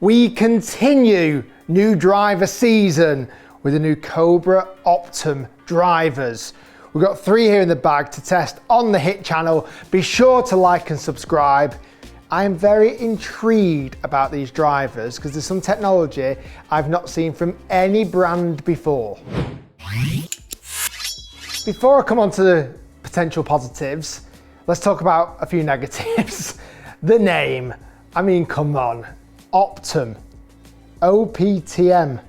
We continue new driver season with the new Cobra Optum drivers. We've got 3 here in the bag to test on the H.I.T channel. Be sure to like and subscribe. I am very intrigued about these drivers because there's some technology I've not seen from any brand before. Before I come on to the potential positives, let's talk about a few negatives. The name, I mean, come on. Optum, OPTM,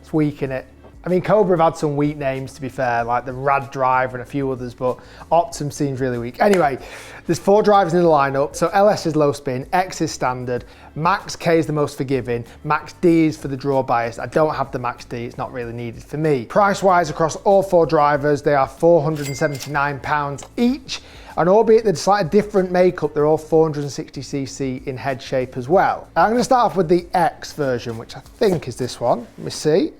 it's weak, innit? I mean, Cobra have had some weak names, to be fair, like the Rad Driver and a few others, but Optum seems really weak. Anyway, there's 4 drivers in the lineup. So LS is low spin, X is standard, Max K is the most forgiving, Max D is for the draw bias. I don't have the Max D, it's not really needed for me. Price-wise, across all 4 drivers, they are £479 each. And albeit they're slightly different makeup, they're all 460cc in head shape as well. I'm gonna start off with the X version, which I think is this one. Let me see.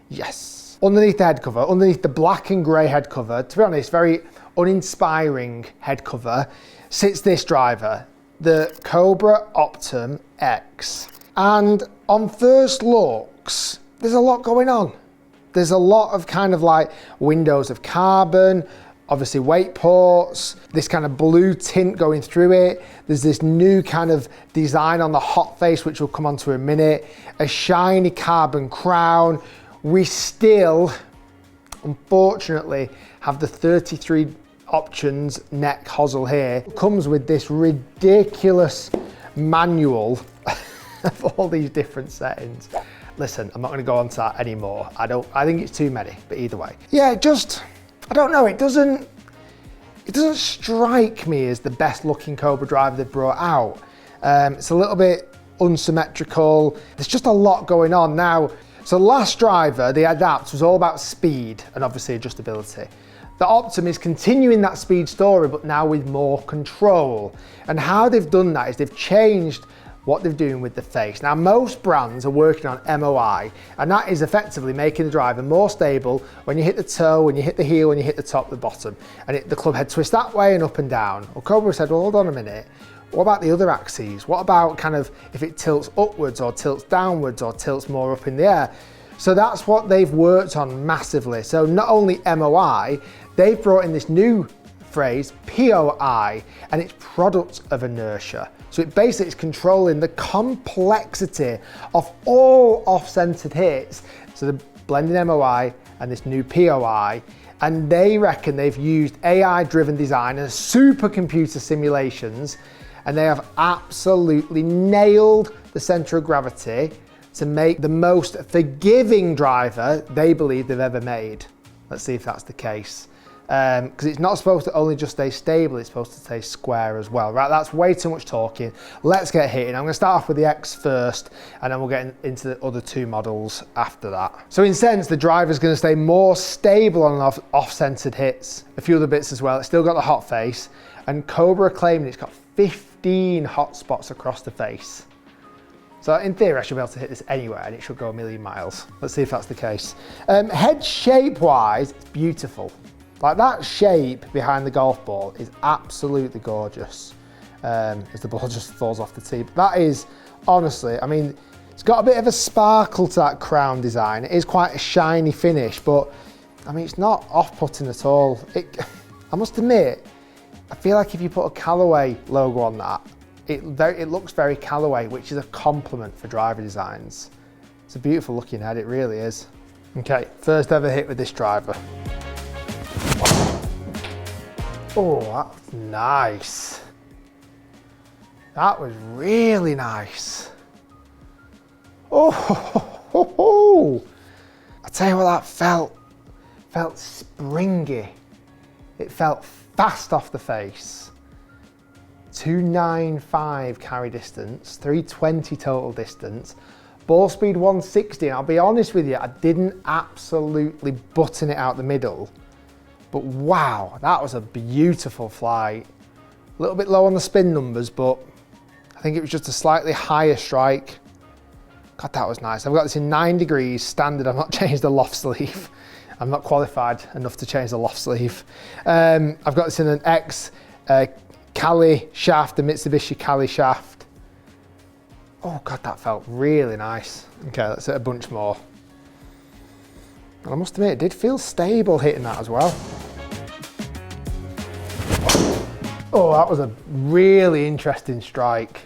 Yes. Underneath the head cover, underneath the black and grey head cover, to be honest, very uninspiring head cover, sits this driver, the Cobra Optum X. And on first looks, there's a lot going on. There's a lot of kind of like windows of carbon, obviously weight ports, this kind of blue tint going through it. There's this new kind of design on the hot face, which we'll come on to in a minute, a shiny carbon crown. We still, unfortunately, have the 33 options neck hosel here. It comes with this ridiculous manual of all these different settings. Listen, I'm not gonna go on to that anymore. I think it's too many, but either way. Yeah, I don't know, it doesn't strike me as the best looking Cobra driver they've brought out. It's a little bit unsymmetrical. There's just a lot going on now. So last driver, the Adapt, was all about speed and obviously adjustability. The Optum is continuing that speed story, but now with more control. And how they've done that is they've changed what they're doing with the face. Now, most brands are working on MOI, and that is effectively making the driver more stable when you hit the toe, when you hit the heel, when you hit the top, the bottom. And the club head twists that way and up and down. Well, Cobra said, well, hold on a minute. What about the other axes? What about kind of if it tilts upwards or tilts downwards or tilts more up in the air? So that's what they've worked on massively. So not only MOI, they've brought in this new phrase, POI, and it's product of inertia. So it basically is controlling the complexity of all off-centered hits. So they're blending MOI and this new POI, and they reckon they've used AI-driven design and supercomputer simulations, and they have absolutely nailed the center of gravity to make the most forgiving driver they believe they've ever made. Let's see if that's the case. Because it's not supposed to only just stay stable, it's supposed to stay square as well. Right, that's way too much talking. Let's get hitting. I'm gonna start off with the X first, and then we'll get into the other 2 models after that. So in sense, the driver's gonna stay more stable on off-centered hits, a few other bits as well. It's still got the hot face, and Cobra claiming it's got 15 hot spots across the face. So in theory, I should be able to hit this anywhere and it should go a million miles. Let's see if that's the case. Head shape-wise, it's beautiful. Like that shape behind the golf ball is absolutely gorgeous. As the ball just falls off the tee. But that is, honestly, I mean, it's got a bit of a sparkle to that crown design. It is quite a shiny finish, but I mean, it's not off-putting at all. I must admit, I feel like if you put a Callaway logo on that, it looks very Callaway, which is a compliment for driver designs. It's a beautiful looking head, it really is. Okay, first ever hit with this driver. Oh, that was nice. That was really nice. Oh, I tell you what, that felt springy. It felt fast off the face. 295 carry distance, 320 total distance, ball speed 160. And I'll be honest with you, I didn't absolutely button it out the middle, but wow, that was a beautiful flight. A little bit low on the spin numbers, but I think it was just a slightly higher strike. God, that was nice. I've got this in 9 degrees standard. I've not changed the loft sleeve. I'm not qualified enough to change the loft sleeve. I've got this in an X Cali shaft, the Mitsubishi Cali shaft. Oh God, that felt really nice. Okay, let's hit a bunch more. And I must admit, it did feel stable hitting that as well. Oh, that was a really interesting strike.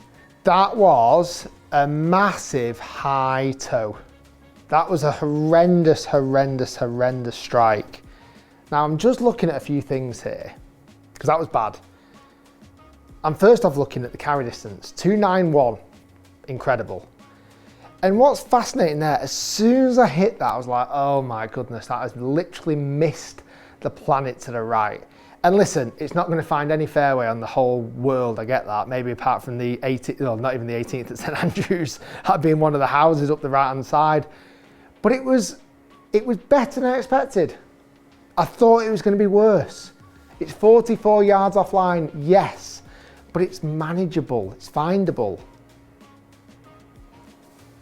That was a massive high toe. That was a horrendous, horrendous, horrendous strike. Now I'm just looking at a few things here, because that was bad. I'm first off looking at the carry distance, 291, incredible. And what's fascinating there, as soon as I hit that, I was like, oh my goodness, that has literally missed the planet to the right. And listen, it's not going to find any fairway on the whole world, I get that. Maybe apart from the 18th, well, not even the 18th at St Andrews, that being one of the houses up the right-hand side. But it was better than I expected. I thought it was going to be worse. It's 44 yards offline, yes, but it's manageable, it's findable.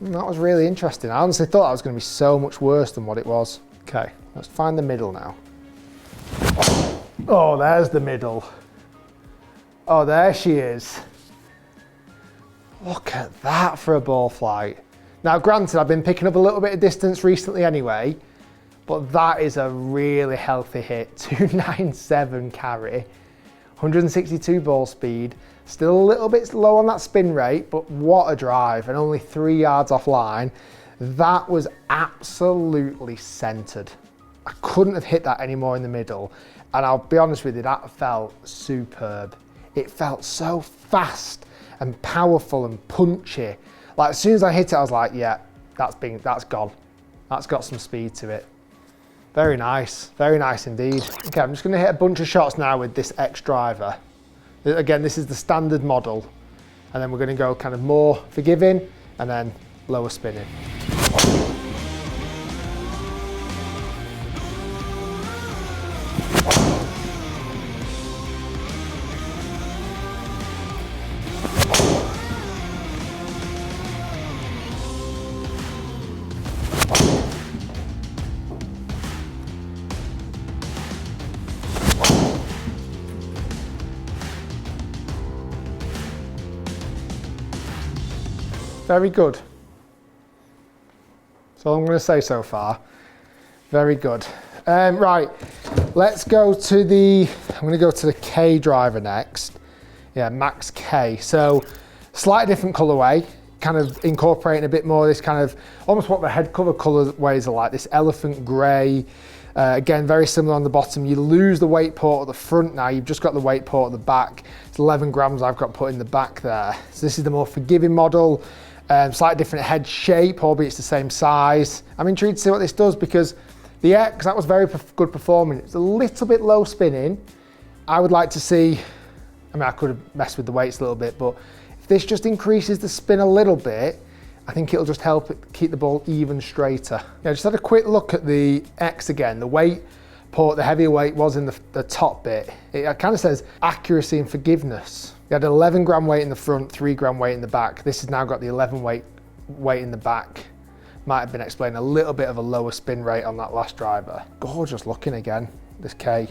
That was really interesting. I honestly thought that was going to be so much worse than what it was. Okay, let's find the middle now. Oh, there's the middle. Oh, there she is. Look at that for a ball flight. Now, granted, I've been picking up a little bit of distance recently anyway, but that is a really healthy hit. 297 carry, 162 ball speed, still a little bit low on that spin rate, but what a drive, and only 3 yards offline. That was absolutely centered. I couldn't have hit that any more in the middle, and I'll be honest with you, that felt superb. It felt so fast and powerful and punchy. Like as soon as I hit it, I was like, yeah, that's gone. That's got some speed to it. Very nice indeed. Okay, I'm just gonna hit a bunch of shots now with this X driver. Again, this is the standard model. And then we're gonna go kind of more forgiving and then lower spinning. Very good. That's all I'm going to say so far. Very good. Right, let's go to I'm going to go to the K driver next. Yeah, Max K. So, slightly different colorway, kind of incorporating a bit more of this kind of, almost what the head cover colorways are like, this elephant gray. Again, very similar on the bottom. You lose the weight port at the front now. You've just got the weight port at the back. It's 11 grams I've got put in the back there. So this is the more forgiving model. Slightly different head shape, albeit it's the same size. I'm intrigued to see what this does because the X, that was very good performing. It's a little bit low spinning. I would like to see, I mean, I could have messed with the weights a little bit, but if this just increases the spin a little bit, I think it'll just help it keep the ball even straighter. Yeah, just had a quick look at the X again. The weight port, the heavier weight was in the top bit. It kind of says accuracy and forgiveness. You had an 11 gram weight in the front, 3 gram weight in the back. This has now got the 11 weight in the back. Might have been explaining a little bit of a lower spin rate on that last driver. Gorgeous looking again, this K.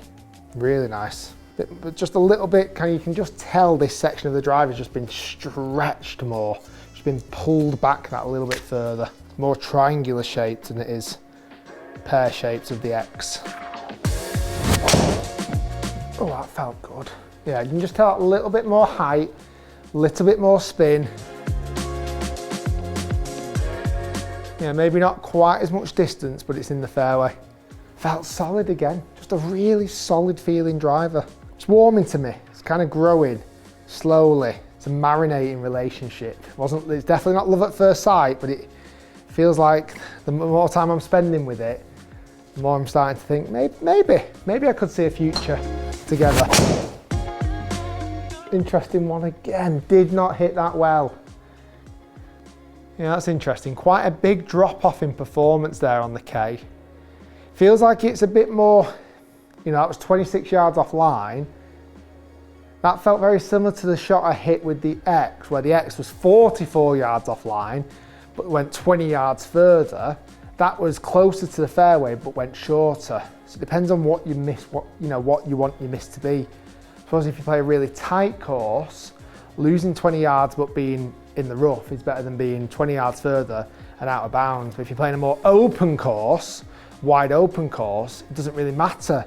Really nice. But just a little bit, you can just tell this section of the drive has just been stretched more. Just been pulled back that a little bit further. More triangular shaped than it is pear shaped of the X. Oh, that felt good. Yeah, you can just tell a little bit more height, a little bit more spin. Yeah, maybe not quite as much distance, but it's in the fairway. Felt solid again, just a really solid feeling driver. It's warming to me, it's kind of growing slowly. It's a marinating relationship. It's definitely not love at first sight, but it feels like the more time I'm spending with it, the more I'm starting to think, maybe I could see a future together. Interesting one again, did not hit that well. Yeah, that's interesting. Quite a big drop off in performance there on the K. Feels like it's a bit more, that was 26 yards offline. That felt very similar to the shot I hit with the X, where the X was 44 yards offline, but went 20 yards further. That was closer to the fairway, but went shorter. So it depends on what you miss, what you want your miss to be. Suppose if you play a really tight course, losing 20 yards but being in the rough is better than being 20 yards further and out of bounds. But if you're playing a more open course, wide open course, it doesn't really matter.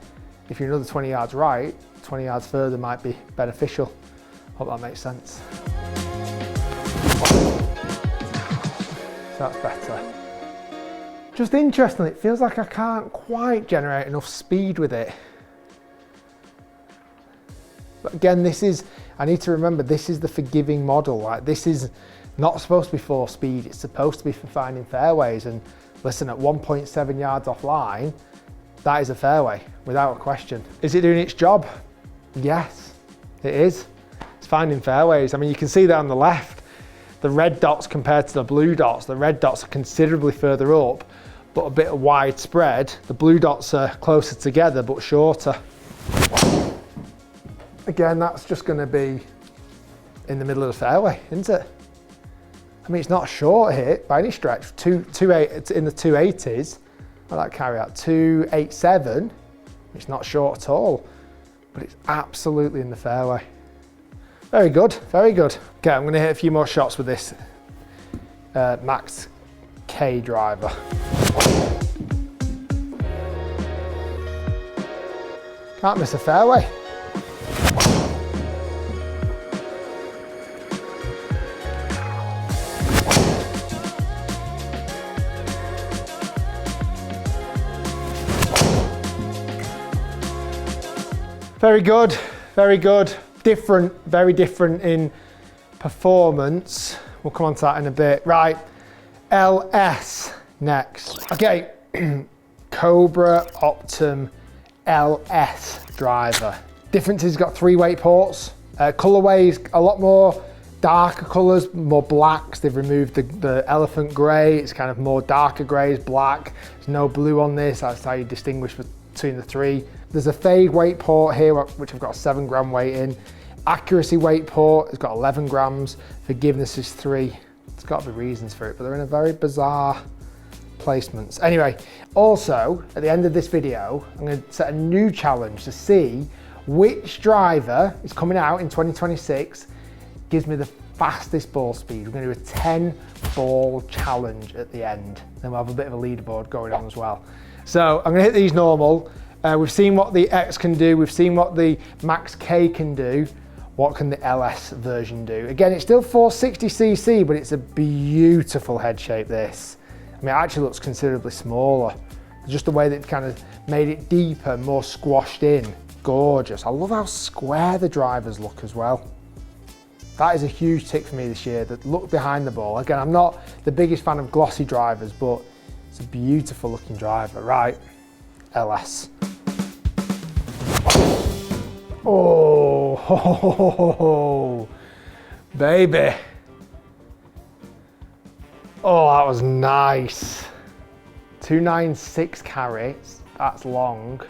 If you're another 20 yards right, 20 yards further might be beneficial. Hope that makes sense. So that's better. Just interestingly, it feels like I can't quite generate enough speed with it. But again, I need to remember, this is the forgiving model. Like, this is not supposed to be for speed, it's supposed to be for finding fairways. And listen, at 1.7 yards offline, that is a fairway, without a question. Is it doing its job? Yes, it is. It's finding fairways. I mean, you can see that on the left, the red dots compared to the blue dots. The red dots are considerably further up, but a bit widespread. The blue dots are closer together, but shorter. Again, that's just going to be in the middle of the fairway, isn't it? I mean, it's not a short hit by any stretch. It's in the 280s. I like carry out 287. It's not short at all, but it's absolutely in the fairway. Very good, very good. Okay, I'm going to hit a few more shots with this Max K driver. Can't miss a fairway. Very good, very good. Different, very different in performance. We'll come on to that in a bit. Right, LS next. Okay, Cobra Optum LS driver. Difference is it's got 3 weight ports. Callaway is a lot more darker colours, more blacks. They've removed the elephant grey. It's kind of more darker greys, black. There's no blue on this. That's how you distinguish between the 3. There's a fade weight port here, which I've got a 7 gram weight in. Accuracy weight port has got 11 grams. Forgiveness is 3. There's got to be reasons for it, but they're in a very bizarre placements. Anyway, also at the end of this video, I'm going to set a new challenge to see which driver is coming out in 2026 gives me the fastest ball speed. We're going to do a 10 ball challenge at the end. Then we'll have a bit of a leaderboard going on as well. So I'm going to hit these normal. We've seen what the X can do. We've seen what the Max K can do. What can the LS version do? Again, it's still 460cc, but it's a beautiful head shape, this. I mean, it actually looks considerably smaller. Just the way that it's kind of made it deeper, more squashed in. Gorgeous. I love how square the drivers look as well. That is a huge tick for me this year, the look behind the ball. Again, I'm not the biggest fan of glossy drivers, but it's a beautiful looking driver. Right, LS. Oh, ho, ho, ho, ho, baby. Oh, that was nice. 296 carats, that's long.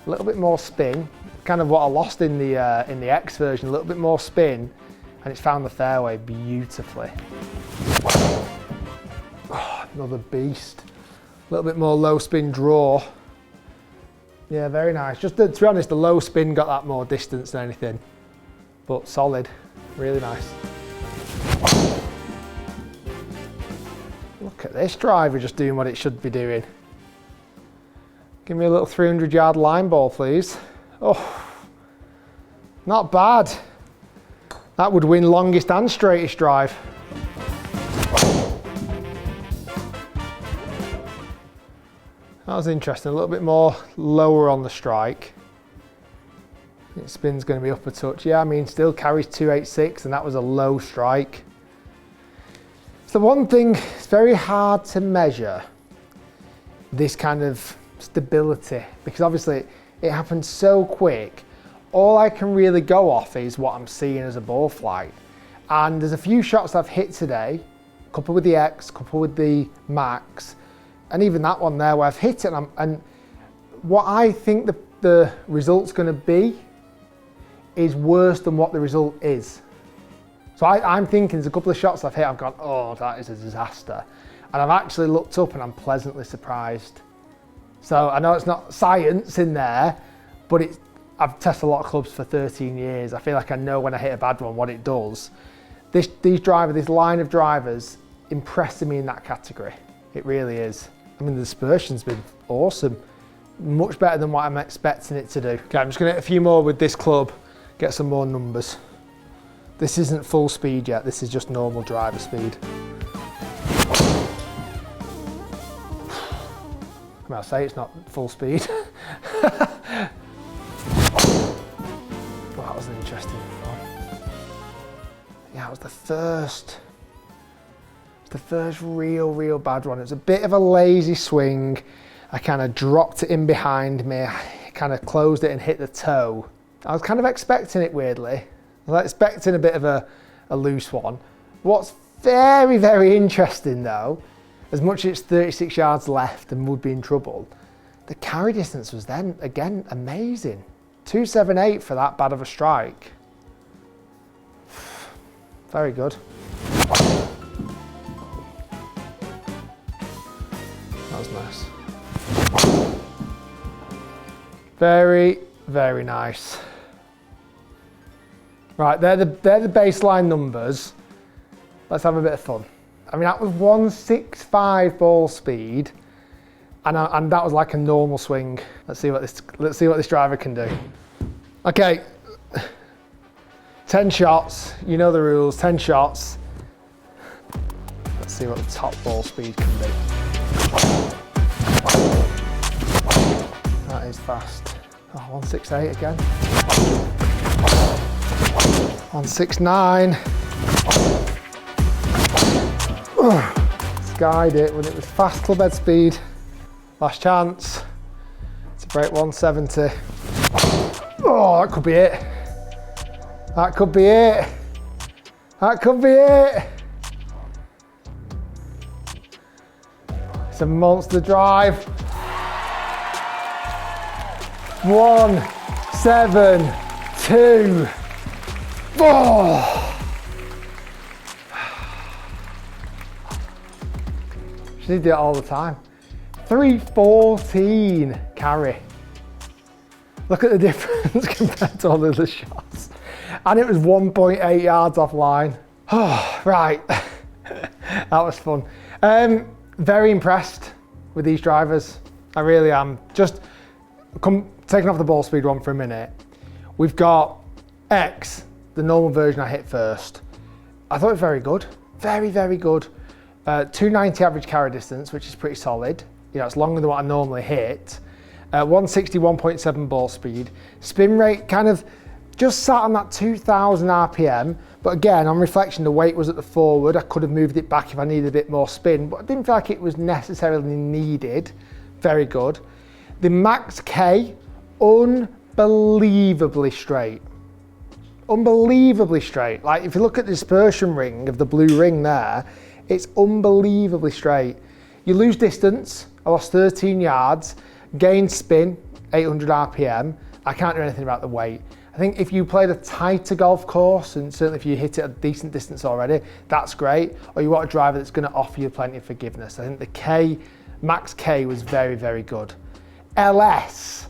A little bit more spin, kind of what I lost in the X version, a little bit more spin, and it's found the fairway beautifully. Oh, another beast. A little bit more low spin draw. Yeah, very nice. Just to be honest, the low spin got that more distance than anything, but solid, really nice. Look at this driver just doing what it should be doing. Give me a little 300-yard line ball, please. Oh, not bad. That would win longest and straightest drive. That was interesting, a little bit more lower on the strike. It spin's going to be up a touch. Yeah, I mean, still carries 286, and that was a low strike. So one thing, it's very hard to measure this kind of stability, because obviously it happens so quick. All I can really go off is what I'm seeing as a ball flight. And there's a few shots I've hit today, a couple with the X, a couple with the Max, and even that one there where I've hit it, and what I think the result's going to be is worse than what the result is. So I'm thinking there's a couple of shots I've hit, I've gone, oh, that is a disaster. And I've actually looked up and I'm pleasantly surprised. So I know it's not science in there, but I've tested a lot of clubs for 13 years. I feel like I know when I hit a bad one what it does. This line of drivers impressing me in that category. It really is. I mean, the dispersion's been awesome. Much better than what I'm expecting it to do. Okay, I'm just gonna hit a few more with this club, get some more numbers. This isn't full speed yet, this is just normal driver speed. I mean, I'll say it's not full speed. Well, that was an interesting one. Yeah, it was the first real bad one. It was a bit of a lazy swing. I kind of dropped it in behind me. I kind of closed it and hit the toe. I was kind of expecting it weirdly. I was expecting a bit of a loose one. What's very interesting though, as much as it's 36 yards left and would be in trouble, the carry distance was then, again, amazing. 278 for that bad of a strike. Very good. That was nice. Very nice. Right, they're the baseline numbers. Let's have a bit of fun. I mean, that was 165 ball speed, and that was like a normal swing. Let's see what this driver can do. Okay, 10 shots. You know the rules. 10 shots. Let's see what the top ball speed can be. That is fast. Oh, 168 again. 169. Skied it when it was fast club head speed. Last chance to break 170. Oh, that could be it. That could be it. That could be it. It's a monster drive. 172. Oh. She did it all the time. 314 carry. Look at the difference compared to all of the shots. And it was 1.8 yards offline. Oh, right. That was fun. Very impressed with these drivers. I really am. Just taking off the ball speed one for a minute. We've got X, the normal version I hit first. I thought it was very good. Very good. 290 average carry distance, which is pretty solid. You know, it's longer than what I normally hit. 160, 1.7 ball speed. Spin rate kind of just sat on that 2000 RPM. But again, on reflection, the weight was at the forward. I could have moved it back if I needed a bit more spin, but I didn't feel like it was necessarily needed. Very good. The max K, unbelievably straight. Unbelievably straight. Like if you look at the dispersion ring of the blue ring there, it's unbelievably straight. You lose distance, I lost 13 yards, gained spin, 800 RPM. I can't do anything about the weight. I think if you played a tighter golf course, and certainly if you hit it a decent distance already, that's great. Or you want a driver that's gonna offer you plenty of forgiveness. I think the K, max K was very good. LS,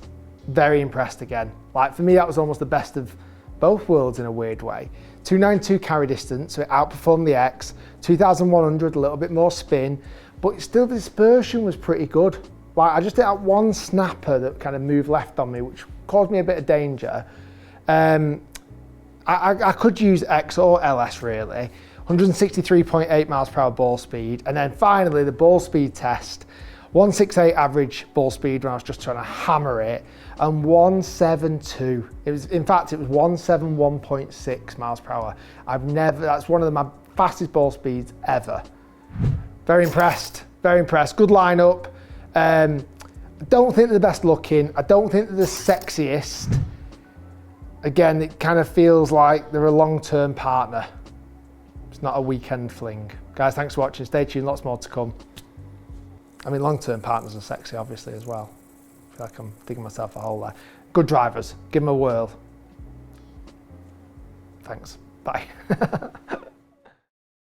very impressed again. Like for me, that was almost the best of both worlds in a weird way. 292 carry distance, so it outperformed the X. 2100, a little bit more spin, but still the dispersion was pretty good. Like I just did that one snapper that kind of moved left on me, which caused me a bit of danger. I could use X or LS really. 163.8 miles per hour ball speed, and then finally the ball speed test. 168 average ball speed when I was just trying to hammer it, and 172. It was 171.6 miles per hour. That's one of my fastest ball speeds ever. Very impressed. Good lineup. I don't think they're the best looking. I don't think they're the sexiest. Again, it kind of feels like they're a long-term partner. It's not a weekend fling. Guys, thanks for watching. Stay tuned, lots more to come. I mean, long-term partners are sexy, obviously, as well. I feel like I'm digging myself a hole there. Good drivers, give them a whirl. Thanks, bye.